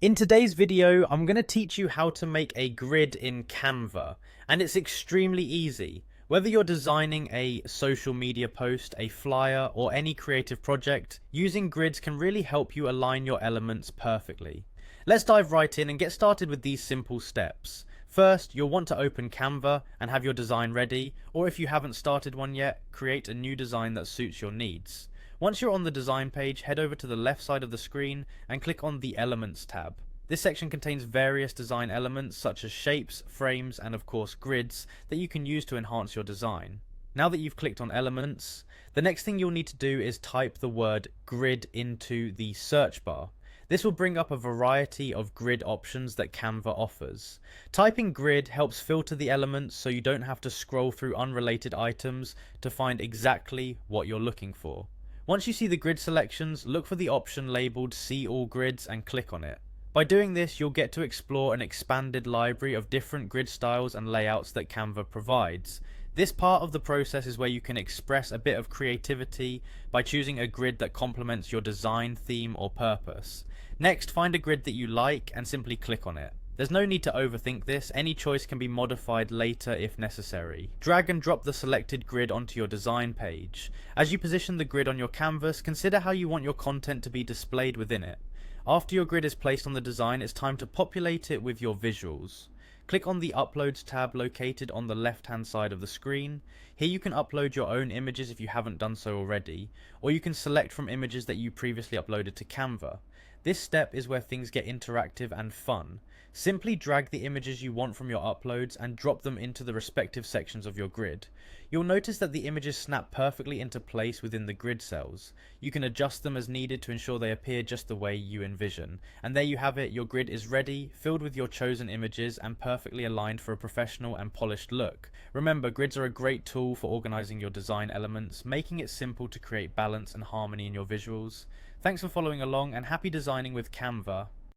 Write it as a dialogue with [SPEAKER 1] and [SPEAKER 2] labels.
[SPEAKER 1] In today's video, I'm going to teach you how to make a grid in Canva, and it's extremely easy. Whether you're designing a social media post, a flyer, or any creative project, using grids can really help you align your elements perfectly. Let's dive right in and get started with these simple steps. First, you'll want to open Canva and have your design ready, or if you haven't started one yet, create a new design that suits your needs. Once you're on the design page, head over to the left side of the screen and click on the Elements tab. This section contains various design elements such as shapes, frames, and of course grids that you can use to enhance your design. Now that you've clicked on Elements, the next thing you'll need to do is type the word grid into the search bar. This will bring up a variety of grid options that Canva offers. Typing grid helps filter the elements so you don't have to scroll through unrelated items to find exactly what you're looking for. Once you see the grid selections, look for the option labelled See All Grids and click on it. By doing this, you'll get to explore an expanded library of different grid styles and layouts that Canva provides. This part of the process is where you can express a bit of creativity by choosing a grid that complements your design, theme, or purpose. Next, find a grid that you like and simply click on it. There's no need to overthink this, any choice can be modified later if necessary. Drag and drop the selected grid onto your design page. As you position the grid on your canvas, consider how you want your content to be displayed within it. After your grid is placed on the design, it's time to populate it with your visuals. Click on the Uploads tab located on the left hand side of the screen. Here you can upload your own images if you haven't done so already, or you can select from images that you previously uploaded to Canva. This step is where things get interactive and fun. Simply drag the images you want from your uploads and drop them into the respective sections of your grid. You'll notice that the images snap perfectly into place within the grid cells. You can adjust them as needed to ensure they appear just the way you envision. And there you have it, your grid is ready, filled with your chosen images and perfectly aligned for a professional and polished look. Remember, grids are a great tool for organizing your design elements, making it simple to create balance and harmony in your visuals. Thanks for following along and happy designing with Canva.